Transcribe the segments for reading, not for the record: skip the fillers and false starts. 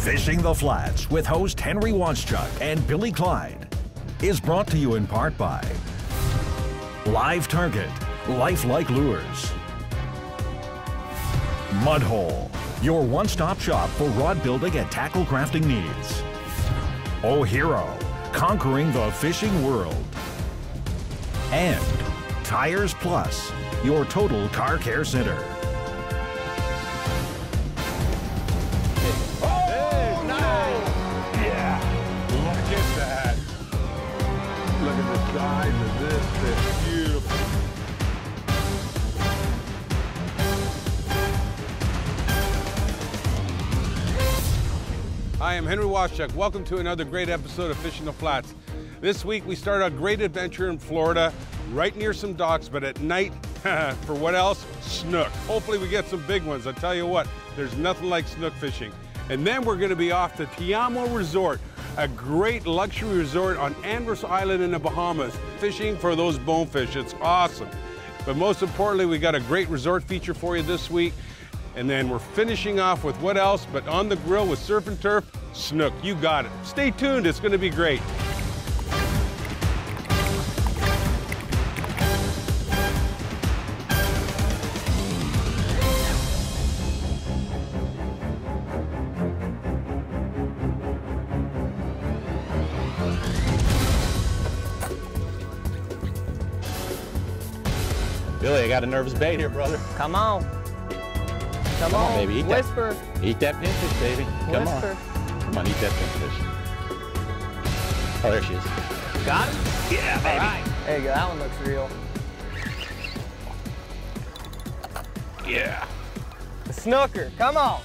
Fishing the Flats with host Henry Wanchuk and Billy Clyde is brought to you in part by Live Target, Lifelike Lures, Mudhole, your one-stop shop for rod building and tackle crafting needs, O'Hero, conquering the fishing world, and Tires Plus, your total car care center. Look at the size of this fish. Beautiful. Hi, I'm Henry Wanchuk. Welcome to another great episode of Fishing the Flats. This week we start a great adventure in Florida, right near some docks, but at night, for what else? Snook. Hopefully we get some big ones. I tell you what, there's nothing like snook fishing. And then we're going to be off to Te Amo Resort, a great luxury resort on Andros Island in the Bahamas, fishing for those bonefish. It's awesome. But most importantly, we got a great resort feature for you this week. And then we're finishing off with what else but on the grill with surf and turf, snook. You got it. Stay tuned, it's going to be great. Billy, I got a nervous bait here, brother. Come on. Come on, baby. Eat Whisper. Eat that pinfish, baby. Come Whisper. on. Come on, eat that pinfish. Oh, there she is. Got it? Yeah, baby. All right. There you go. That one looks real. Yeah. The snooker. Come on.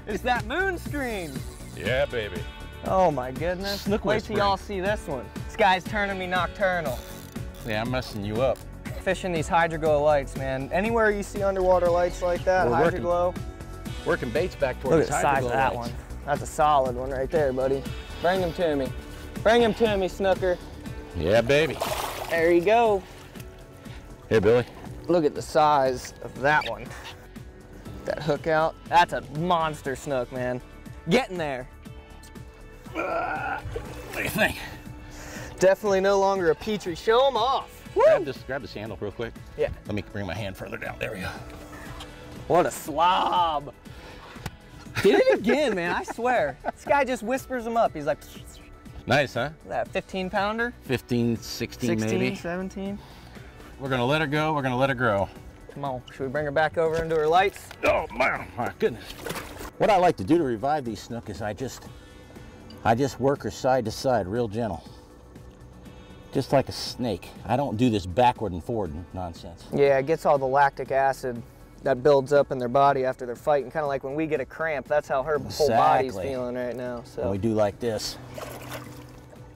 It's that moon screen. Yeah, baby. Oh, my goodness. Snook Wait whispering. till y'all see this one. This guy's turning me nocturnal. Yeah, I'm messing you up. Fishing these Hydroglow lights, man. Anywhere you see underwater lights like that, We're Hydroglow. Working baits back Look towards at the size of that one. That's a solid one right there, buddy. Bring him to me. Bring him to me, snooker. Yeah, baby. There you go. Here, Billy. Look at the size of that one. That hook out. That's a monster snook, man. Getting there. What do you think? Definitely no longer a Petri. Show them off. Grab this handle real quick. Yeah. Let me bring my hand further down. There we go. What a slob. Did it again, man, I swear. This guy just whispers them up. He's like, Nice, huh? that 15 pounder? 15, 16 16, maybe. 17. We're gonna let her go. We're gonna let her grow. Come on, should we bring her back over into her lights? Oh my goodness. What I like to do to revive these snook is I just work her side to side real gentle. Just like a snake. I don't do this backward and forward nonsense. Yeah, it gets all the lactic acid that builds up in their body after they're fighting. Kind of like when we get a cramp, that's how her whole body's feeling right now. So And we do like this.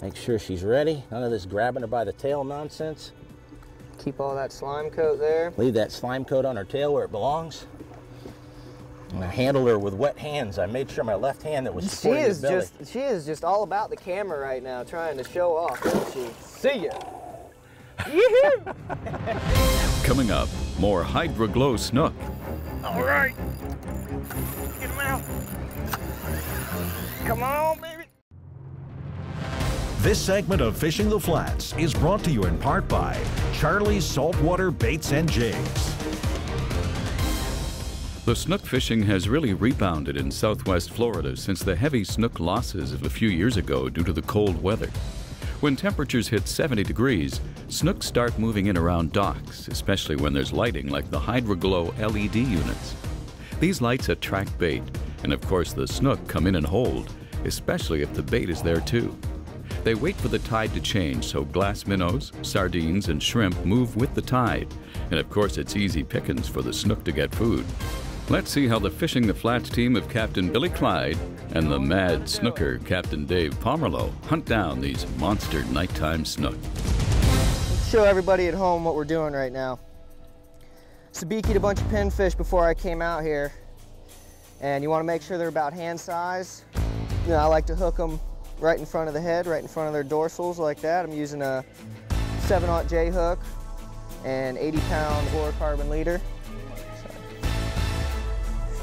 Make sure she's ready. None of this grabbing her by the tail nonsense. keep all that slime coat there. Leave that slime coat on her tail where it belongs. And I handled her with wet hands. I made sure my left hand that was supporting the belly. She is just all about the camera right now, trying to show off, isn't she? See ya. Coming up, more Hydroglow snook. All right. Get him out. Come on, baby. This segment of Fishing the Flats is brought to you in part by Charlie's Saltwater Baits and Jigs. The snook fishing has really rebounded in southwest Florida since the heavy snook losses of a few years ago due to the cold weather. When temperatures hit 70 degrees, snooks start moving in around docks, especially when there's lighting like the Hydroglow LED units. These lights attract bait, and of course the snook come in and hold, especially if the bait is there too. They wait for the tide to change so glass minnows, sardines, and shrimp move with the tide, and of course it's easy pickings for the snook to get food. Let's see how the Fishing the Flats team of Captain Billy Clyde and the mad snooker Captain Dave Pomerleau hunt down these monster nighttime snook. Let's show everybody at home what we're doing right now. Sabika'd a bunch of pinfish before I came out here, and you want to make sure they're about hand size. You know, I like to hook them right in front of the head, right in front of their dorsals like that. I'm using a 7/0 J hook and 80-pound fluorocarbon leader.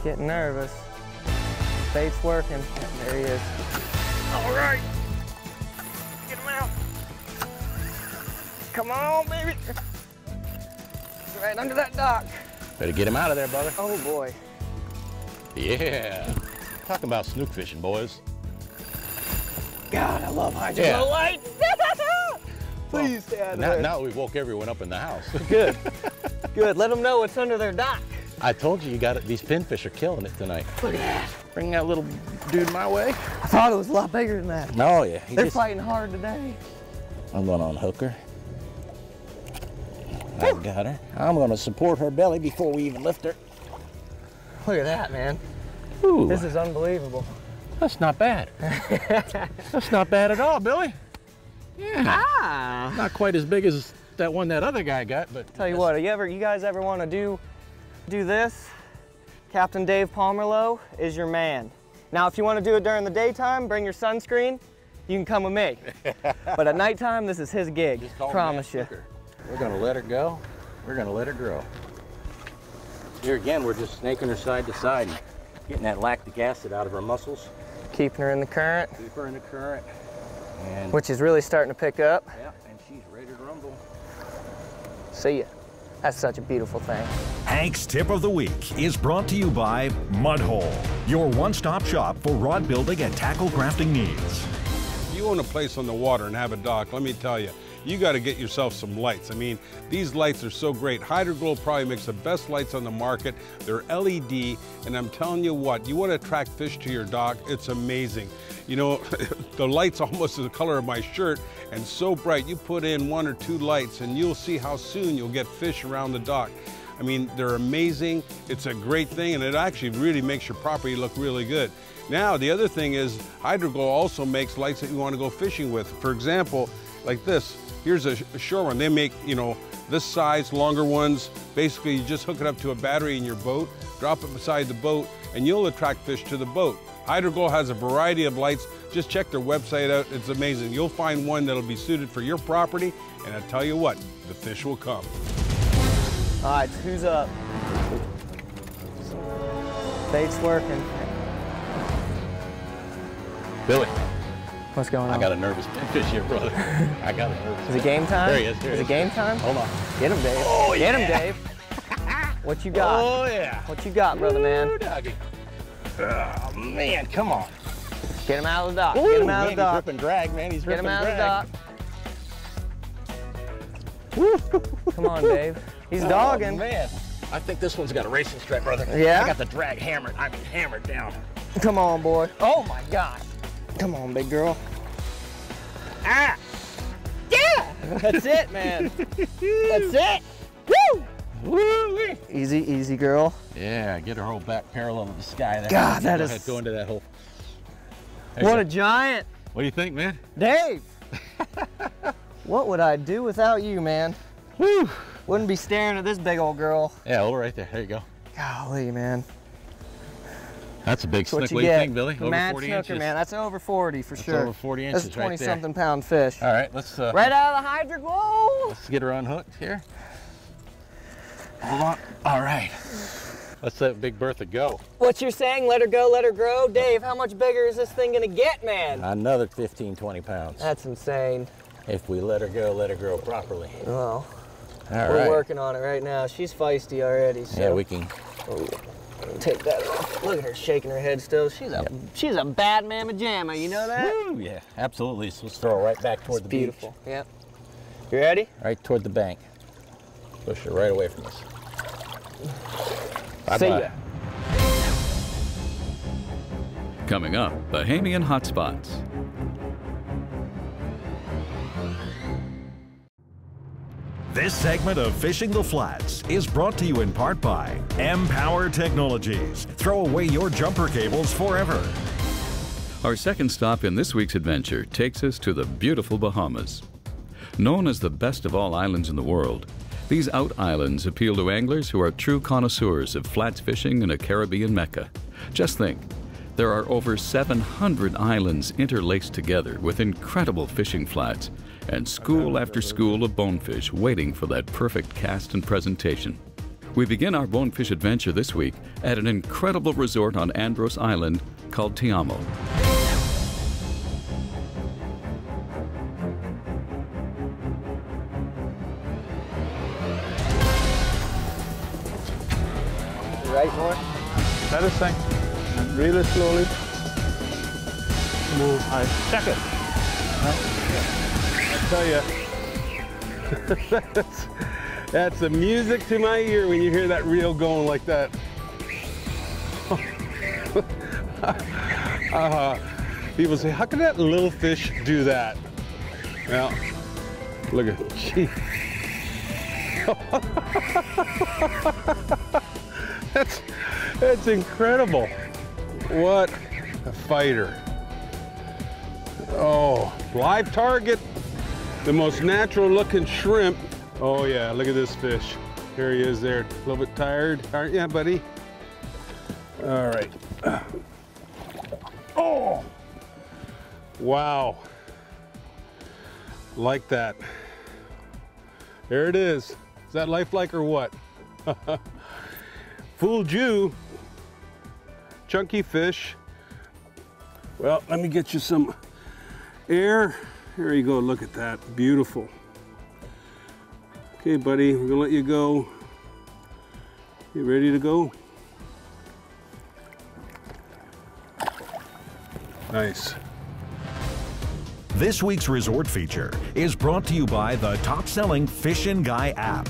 Getting nervous. Bait's working. There he is. All right. Get him out. Come on, baby. Right under that dock. Better get him out of there, brother. Oh boy. Yeah. Talking about snook fishing, boys. God, I love hydro Yeah. lights. Please stay out of there. Now we woke everyone up in the house. Good. Good. Let them know what's under their dock. I told you, you got it. These pinfish are killing it tonight. Look at that. Bring that little dude my way. I thought it was a lot bigger than that. No, yeah. They're fighting hard today. I'm going to unhook her. I got her. I'm going to support her belly before we even lift her. Look at that, man. Ooh, This is unbelievable. that's not bad. That's not bad at all, Billy. Yeah. Ah. Not quite as big as that one that other guy got, but Tell you what, you guys ever want to do this? Captain Dave Pomerleau is your man. Now, if you want to do it during the daytime, bring your sunscreen. You can come with me. But at nighttime, this is his gig. Just call me Promise Matt you. Snooker. We're gonna let her go. We're gonna let her grow. Here again, we're just snaking her side to side and getting that lactic acid out of her muscles. Keeping her in the current, Keep her in the current. And which is really starting to pick up. yeah, and she's ready to rumble. See ya. That's such a beautiful thing. Hank's Tip of the Week is brought to you by Mudhole, your one-stop shop for rod building and tackle crafting needs. If you own a place on the water and have a dock, let me tell you, you got to get yourself some lights. I mean, these lights are so great. Hydroglow probably makes the best lights on the market. They're LED, and I'm telling you what, you want to attract fish to your dock, it's amazing. You know, the light's almost the color of my shirt and so bright. You put in 1 or 2 lights and you'll see how soon you'll get fish around the dock. I mean, they're amazing. It's a great thing, and it actually really makes your property look really good. Now, the other thing is Hydroglow also makes lights that you want to go fishing with. For example, like this. Here's a short one. They make, you know, this size, longer ones. Basically, you just hook it up to a battery in your boat, drop it beside the boat, and you'll attract fish to the boat. Hydroglow has a variety of lights. Just check their website out. It's amazing. You'll find one that'll be suited for your property, and I tell you what, the fish will come. All right, who's up? Bait's working. Billy, What's going on? I got a nervous pinfish here, brother. I got a nervous. Is it game time? There he is. There Is he it game time? Hold on. Get him, Dave. Oh, Get him, yeah. Dave. What you got? Oh yeah. What you got, brother man? Ooh, doggy. Oh man, come on. Get him out of the dock. Ooh, Get him out man, of the dock. He's ripping drag, man. He's Get him ripping out of drag. the dock. Come on, Dave. He's dogging. Oh, man. I think this one's got a racing stripe, brother. Yeah? I got the drag hammered. I mean, hammered down. Come on, boy. Oh my God. Come on, big girl. Ah! Yeah! That's it, man. That's it. Woo! Woo-wee. Easy, easy, girl. Yeah, get her whole back parallel to the sky there. God, that Go is- ahead, go into that hole. There you What go. a giant. What do you think, man? Dave! What would I do without you, man? Woo! Wouldn't be staring at this big old girl. Yeah, over right there. There you go. Golly, man. That's a big That's what snook. you What do you get. think, Billy? Over Mad 40 snooker, inches. man. That's over 40 for That's sure. over 40 inches That's right there. 20-something pound fish. All right, let's Right out of the Hydroglow. let's get her unhooked here. Hold on. All right. Let's let Big Bertha go. What you're saying, let her go, let her grow? Dave, how much bigger is this thing gonna get, man? Another 15, 20 pounds. That's insane. If we let her grow properly. Well, All we're right. working on it right now. She's feisty already, so. Yeah, we can. Take that off. Look at her shaking her head still. She's a bad mamma jamma, you know that? Woo, yeah, absolutely. So let's throw her right back toward the Beautiful. beach. Yep. You ready? Right toward the bank. Push her right away from us. Bye-bye. See ya. Coming up, Bahamian Hotspots. This segment of Fishing the Flats is brought to you in part by M-Power Technologies. Throw away your jumper cables forever. Our second stop in this week's adventure takes us to the beautiful Bahamas. Known as the best of all islands in the world, these out islands appeal to anglers who are true connoisseurs of flats fishing in a Caribbean mecca. Just think, there are over 700 islands interlaced together with incredible fishing flats and school after school of bonefish waiting for that perfect cast and presentation. We begin our bonefish adventure this week at an incredible resort on Andros Island called Te Amo. Right, boy? Let us sink. And really slowly. Move. I check it. I tell you, that's the music to my ear when you hear that reel going like that. People say, how can that little fish do that? Well, look at, gee. That's incredible. What a fighter. Oh, live target, the most natural looking shrimp. Oh yeah, look at this fish. Here he is there, a little bit tired, aren't you, buddy? All right. Oh, wow. Like that. There it is. Is that lifelike or what? Fooled you. Chunky fish. Well, let me get you some air. There you go, look at that, beautiful. Okay, buddy, we're gonna let you go. You ready to go? Nice. This week's resort feature is brought to you by the top-selling Fishin' Guy app.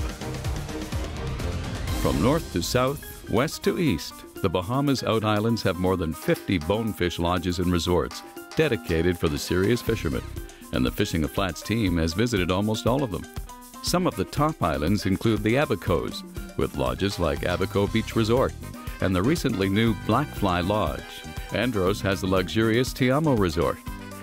From north to south, west to east, the Bahamas Out Islands have more than 50 bonefish lodges and resorts dedicated for the serious fishermen, and the Fishing the Flats team has visited almost all of them. Some of the top islands include the Abacos, with lodges like Abaco Beach Resort, and the recently new Blackfly Lodge. Andros has the luxurious Te Amo Resort.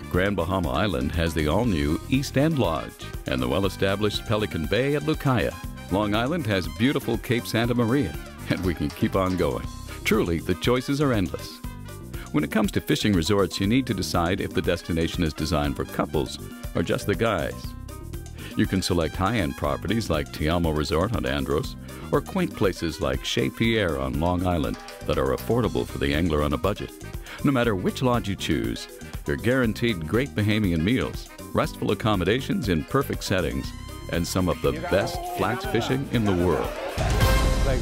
Grand Bahama Island has the all-new East End Lodge, and the well-established Pelican Bay at Lucaya. Long Island has beautiful Cape Santa Maria, and we can keep on going. Truly, the choices are endless. When it comes to fishing resorts, you need to decide if the destination is designed for couples or just the guys. You can select high-end properties like Te Amo Resort on Andros, or quaint places like Chez Pierre on Long Island that are affordable for the angler on a budget. No matter which lodge you choose, you're guaranteed great Bahamian meals, restful accommodations in perfect settings, and some of the best flats fishing in the world. Like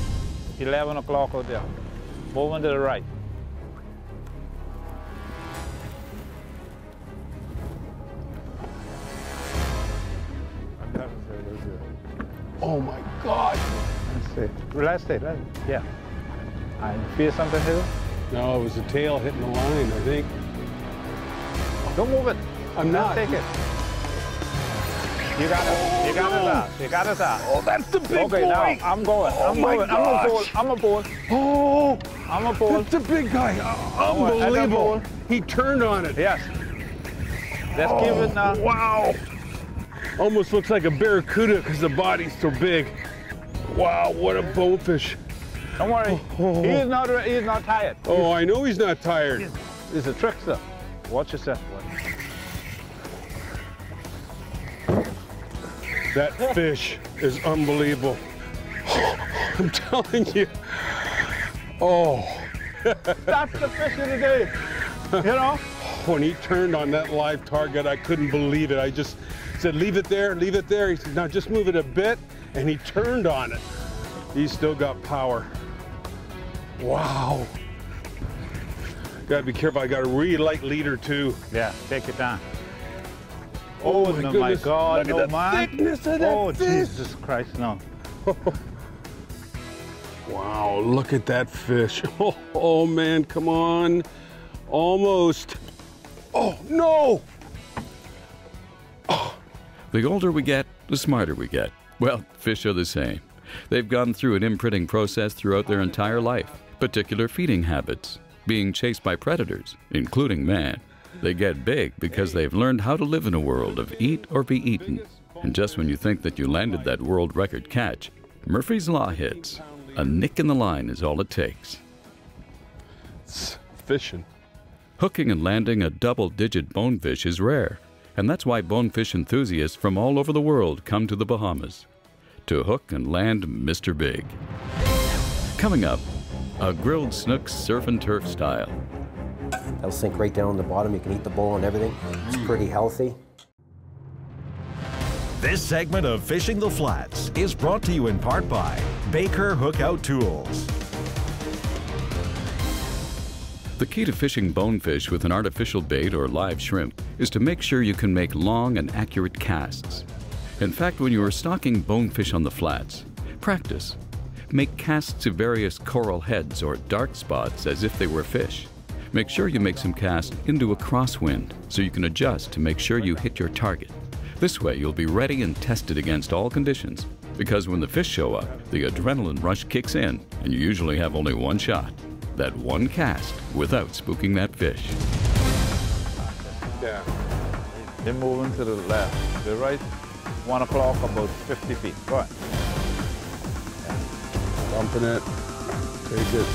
11 o'clock out there. Moving to the right. Oh my God. Let's see. Let's see. Yeah. I feel something here? No, it was the tail hitting the line, I think. Don't move it. I'm not. Take it. You got it. You got it out. You got it out. Oh, that's the big boy. Okay, now I'm going. I'm my going. gosh. I'm aboard. Oh, I'm aboard. that's a big guy. I'm Unbelievable. aboard. He turned on it. Yes. Let's give it now. Wow. Almost looks like a barracuda because the body's so big. Wow, what a bonefish. Don't worry. He's not tired. Oh, I know he's not tired. He's a trickster. Watch yourself. That fish is unbelievable. I'm telling you. Oh. That's the fish of the day. You know? When he turned on that live target, I couldn't believe it. I just said, leave it there, leave it there. He said, now just move it a bit. And he turned on it. He's still got power. Wow. Gotta be careful. I got a really light leader too. Yeah, take it down. Oh no, my my God, Look at the man. thickness of that Oh, fish. Jesus Christ, no. Wow, look at that fish. Oh man, come on. Almost. Oh, no. The older we get, the smarter we get. Well, fish are the same. They've gone through an imprinting process throughout their entire life, particular feeding habits, being chased by predators, including man. They get big because they've learned how to live in a world of eat or be eaten. And just when you think that you landed that world record catch, Murphy's Law hits. A nick in the line is all it takes. It's fishing. Hooking and landing a double-digit bonefish is rare, and that's why bonefish enthusiasts from all over the world come to the Bahamas to hook and land Mr. Big. Coming up, a grilled snook surf and turf style. That'll sink right down the bottom. You can eat the bowl and everything. It's pretty healthy. This segment of Fishing the Flats is brought to you in part by Baker Hookout Tools. The key to fishing bonefish with an artificial bait or live shrimp is to make sure you can make long and accurate casts. In fact, when you are stalking bonefish on the flats, practice. Make casts of various coral heads or dark spots as if they were fish. Make sure you make some casts into a crosswind so you can adjust to make sure you hit your target. This way you'll be ready and tested against all conditions, because when the fish show up, the adrenaline rush kicks in and you usually have only one shot. That one cast without spooking that fish. Yeah. They're moving to the left. The right, 1 o'clock, about 50 feet. Go ahead. Bumping it. Very good.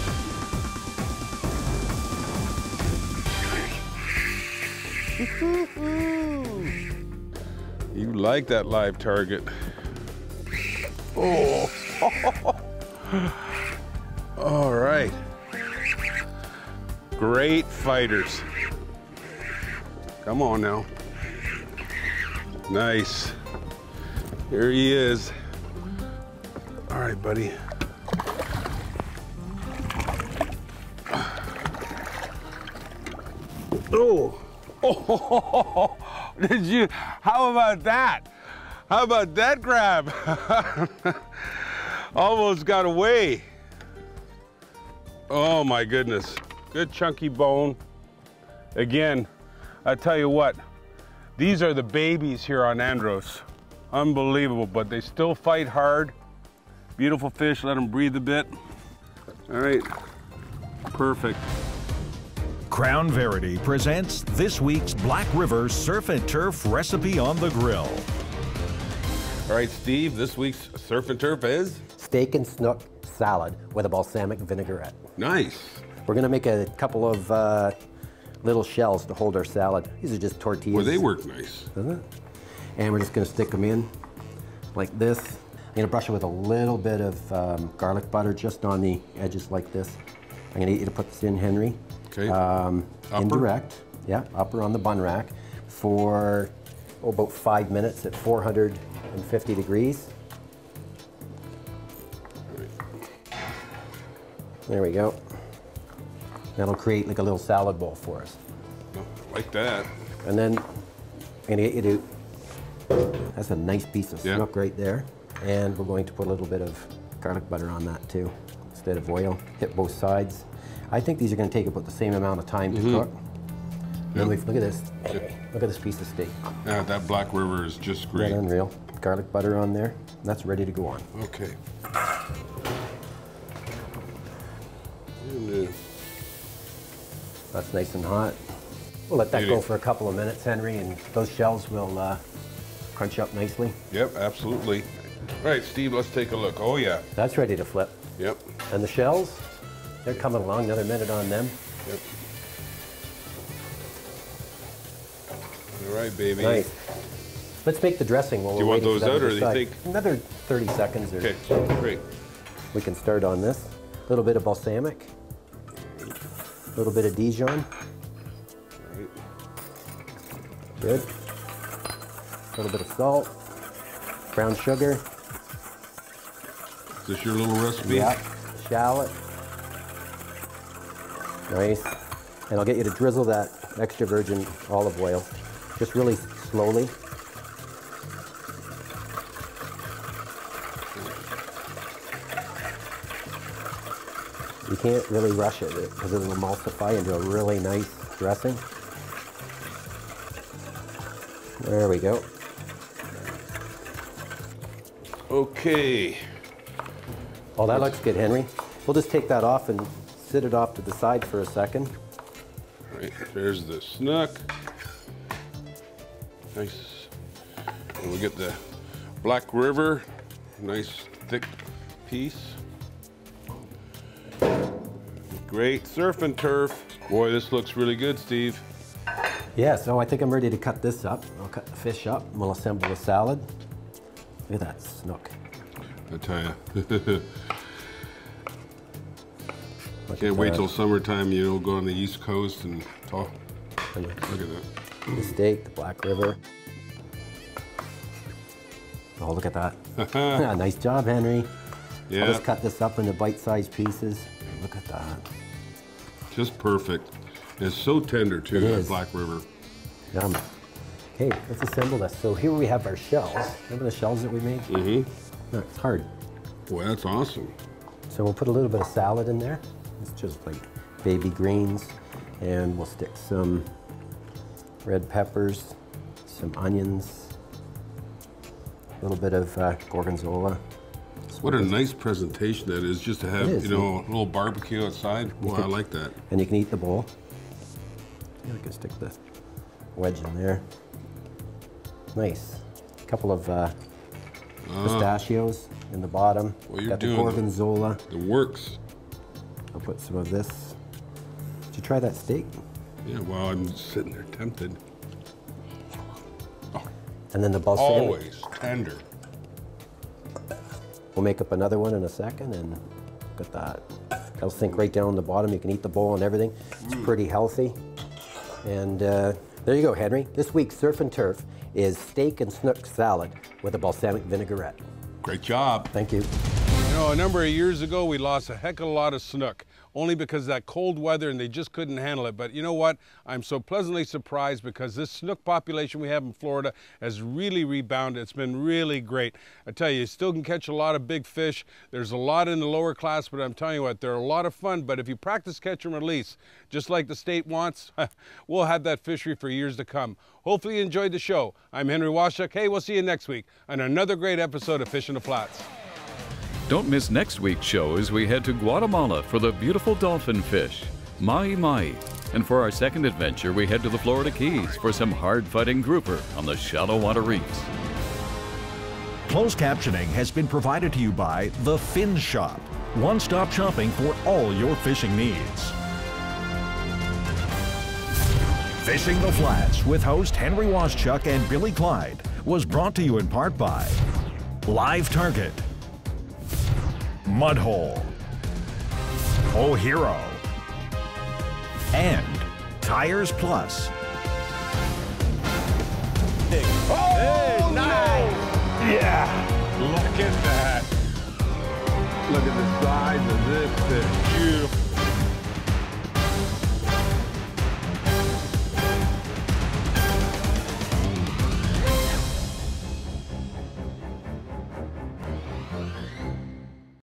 You like that live target. Oh. All right. Great fighters. Come on now. Nice. Here he is. All right, buddy. Oh. Oh. Did you? How about that? How about that grab? Almost got away. Oh my goodness. Good chunky bone. Again, I tell you what, these are the babies here on Andros. Unbelievable, but they still fight hard. Beautiful fish, let them breathe a bit. All right, perfect. Crown Verity presents this week's Black River Surf and Turf Recipe on the Grill. All right, Steve, this week's surf and turf is? Steak and snook salad with a balsamic vinaigrette. Nice. We're gonna make a couple of little shells to hold our salad. These are just tortillas. Well, they work nice. Doesn't it? And we're just gonna stick them in like this. I'm gonna brush it with a little bit of garlic butter just on the edges like this. I'm gonna get you to put this in, Henry. Okay. Indirect, yeah, upper on the bun rack for about 5 minutes at 450 degrees. There we go. That'll create like a little salad bowl for us. Like that. And then I'm gonna get you to, that's a nice piece of snook right there. And we're going to put a little bit of garlic butter on that too, instead of oil. Hit both sides. I think these are gonna take about the same amount of time to cook. Then look at this. Look at this piece of steak. Yeah, that Black River is just great. Right, unreal. Garlic butter on there. That's ready to go on. Okay. That's nice and hot. We'll let that go for a couple of minutes, Henry, and those shells will crunch up nicely. Yep, absolutely. All right, Steve, let's take a look. Oh, yeah. That's ready to flip. Yep. And the shells, they're coming along. Another minute on them. Yep. All right, baby. Nice. Let's make the dressing while Do we're you want waiting those for out, them or to do you decide. think? Another 30 seconds or Okay, so. great. We can start on this. A little bit of balsamic. A little bit of Dijon. Right. Good. A little bit of salt. Brown sugar. Is this your little recipe? Yeah. Shallot. Nice. And I'll get you to drizzle that extra virgin olive oil, just really slowly. You can't really rush it because it'll emulsify into a really nice dressing. There we go. Okay. Oh, that looks good, Henry. We'll just take that off and sit it off to the side for a second. All right, there's the snook. Nice. And we get the Black River, nice thick piece. Great surf and turf. Boy, this looks really good, Steve. Yeah, so I think I'm ready to cut this up. I'll cut the fish up and we'll assemble the salad. Look at that snook. I tell you. Can't wait till summertime, you know, go on the East Coast and talk. Look at that. The steak, the Black River. Oh, look at that. Nice job, Henry. Yeah. I'll just cut this up into bite-sized pieces. Look at that. Just perfect. And it's so tender too, that Black River. Yum. Okay, let's assemble this. So here we have our shells. Remember the shells that we made? Mm-hmm. No, it's hard. Boy, that's awesome. So we'll put a little bit of salad in there. It's just like baby greens. And we'll stick some red peppers, some onions, a little bit of gorgonzola. What a nice presentation that is, just to have, you know, a little barbecue outside. Well, I like that. And you can eat the bowl. Yeah, we can stick the wedge in there. Nice. A couple of pistachios in the bottom. Well, you're got the doing gorgonzola. The works. I'll put some of this. Did you try that steak? Yeah, well, I'm sitting there tempted. Oh, and then the balsamic. Always tender. We'll make up another one in a second, and look at that. That'll sink right down the bottom. You can eat the bowl and everything. It's pretty healthy. And there you go, Henry. This week's Surf and Turf is steak and snook salad with a balsamic vinaigrette. Great job. Thank you. You know, a number of years ago, we lost a heck of a lot of snook, only because of that cold weather and they just couldn't handle it. But you know what? I'm so pleasantly surprised because this snook population we have in Florida has really rebounded. It's been really great. I tell you still can catch a lot of big fish. There's a lot in the lower class, but I'm telling you what, they're a lot of fun. But if you practice catch and release, just like the state wants, we'll have that fishery for years to come. Hopefully you enjoyed the show. I'm Henry Washuk. Hey, we'll see you next week on another great episode of Fishing the Flats. Don't miss next week's show as we head to Guatemala for the beautiful dolphin fish, Mahi Mahi. And for our second adventure, we head to the Florida Keys for some hard-fighting grouper on the shallow water reefs. Closed captioning has been provided to you by The Fin Shop, one-stop shopping for all your fishing needs. Fishing the Flats with host Henry Washuk and Billy Clyde was brought to you in part by Live Target, Mudhole, O'Hero, and Tires Plus. Oh, nice! Yeah! Look at that. Look at the size of this fish. Beautiful.